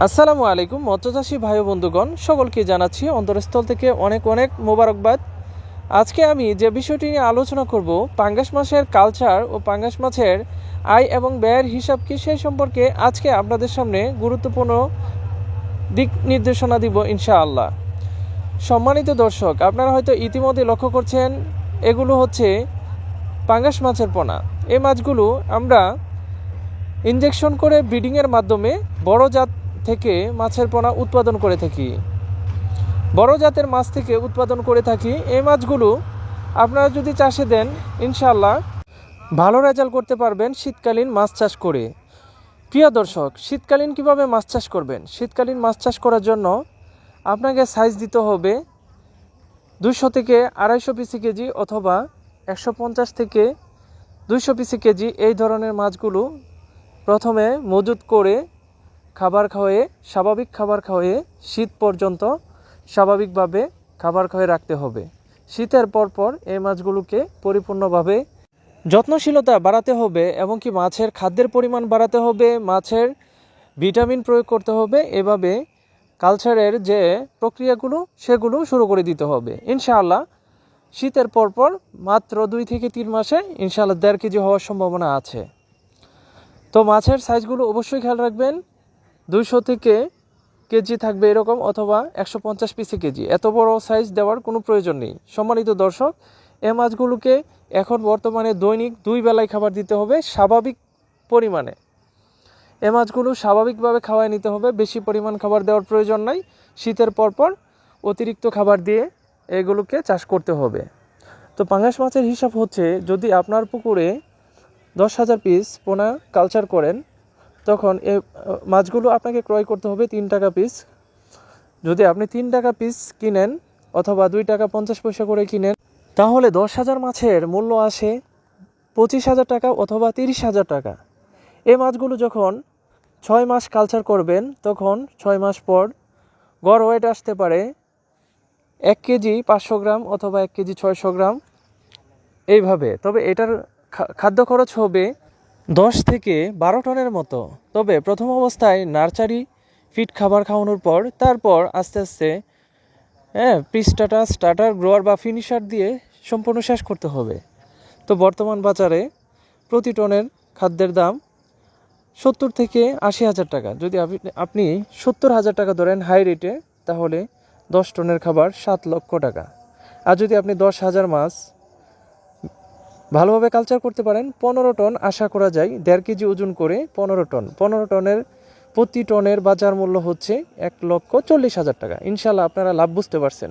আসসালামু আলাইকুম মৎস্যচাষী ভাই বন্ধুগণ, সকলকে জানাচ্ছি অন্তরস্থল থেকে অনেক অনেক মোবারকবাদ। আজকে আমি যে বিষয়টি নিয়ে আলোচনা করব, পাঙ্গাস মাছের কালচার ও পাঙ্গাস মাছের আয় এবং ব্যয়ের হিসাব কি, সেই সম্পর্কে আজকে আপনাদের সামনে গুরুত্বপূর্ণ দিক নির্দেশনা দিব ইনশাআল্লাহ। সম্মানিত দর্শক, আপনারা হয়তো ইতিমধ্যে লক্ষ্য করছেন এগুলো হচ্ছে পাঙ্গাস মাছের পোনা। এই মাছগুলো আমরা ইনজেকশন করে ব্রিডিংয়ের মাধ্যমে বড় জাত থেকে মাছের পোনা উৎপাদন করে থাকি। বড় জাতের মাছ থেকে উৎপাদন করে থাকি। এই মাছগুলো আপনারা যদি চাষে দেন, ইনশাআল্লাহ ভালো রেজাল্ট করতে পারবেন শীতকালীন মাছ চাষ করে। প্রিয় দর্শক, শীতকালীন কিভাবে মাছ চাষ করবেন? শীতকালীন মাছ চাষ করার জন্য আপনাকে সাইজ দিতে হবে 200 থেকে 250 পিসি কেজি অথবা 150 থেকে 200 পিসি কেজি। এই ধরনের মাছগুলো প্রথমে মজুত করে খাবার খাওয়ায়ে, স্বাভাবিক খাবার খাওয়ায়ে শীত পর্যন্ত স্বাভাবিকভাবে খাবার খাওয়ায়ে রাখতে হবে। শীতের পরপর এই মাছগুলোকে পরিপূর্ণভাবে যত্নশীলতা বাড়াতে হবে এবং কি মাছের খাদ্যের পরিমাণ বাড়াতে হবে, মাছের ভিটামিন প্রয়োগ করতে হবে। এভাবে কালচারের যে প্রক্রিয়াগুলো সেগুলো শুরু করে দিতে হবে। ইনশাআল্লাহ শীতের পরপর মাত্র 2 থেকে 3 মাসে ইনশাআল্লাহ 1.5 কেজি হওয়ার সম্ভাবনা আছে। তো মাছের সাইজগুলো অবশ্যই খেয়াল রাখবেন। 200 থেকে কেজি থাকবে এরকম, অথবা 150 পিসি কেজি। এত বড় সাইজ দেওয়ার কোনো প্রয়োজন নেই। সম্মানিত দর্শক, এই মাছগুলোকে এখন বর্তমানে দৈনিক 2 বেলায় খাবার দিতে হবে স্বাভাবিক পরিমাণে। এই মাছগুলো স্বাভাবিকভাবে খাওয়ায় নিতে হবে, বেশি পরিমাণ খাবার দেওয়ার প্রয়োজন নাই। শীতের পরপর অতিরিক্ত খাবার দিয়ে এগুলোকে চাষ করতে হবে। তো পাঙ্গাস মাছের হিসাব হচ্ছে, যদি আপনার পুকুরে 10,000 পিস পোনা কালচার করেন, তখন এই মাছগুলো আপনাকে ক্রয় করতে হবে 3 টাকা পিস। যদি আপনি 3 টাকা পিস কিনেন অথবা 2 টাকা 50 পয়সা করে কিনেন, তাহলে 10,000 মাছের মূল্য আসে 25,000 টাকা অথবা 30,000 টাকা। এই মাছগুলো যখন 6 মাস কালচার করবেন, তখন 6 মাস পর গড় ওয়েট আসতে পারে 1 কেজি 500 গ্রাম অথবা 1 কেজি 600 গ্রাম এইভাবে। তবে এটার খাদ্য খরচ হবে 10 থেকে 12 টনের মতো। তবে প্রথম অবস্থায় নার্সারি ফিড খাবার খাওয়ানোর পর, তারপর আস্তে আস্তে স্টার্টার, গ্রোয়ার বা ফিনিশার দিয়ে সম্পূর্ণ শেষ করতে হবে। তো বর্তমান বাজারে প্রতি টনের খাদ্যের দাম 70 থেকে 80,000 টাকা। যদি আপনি 70,000 টাকা ধরেন হাই রেটে, তাহলে 10 টনের খাবার 7 লক্ষ টাকা। আর যদি আপনি 10,000 মাছ ভালোভাবে কালচার করতে পারেন, 15 টন আশা করা যায়। 1.5 কেজি ওজন করে 15 টনের প্রতি টনের বাজার মূল্য হচ্ছে 1,40,000 টাকা। ইনশাল্লাহ আপনারা লাভ বুঝতে পারছেন।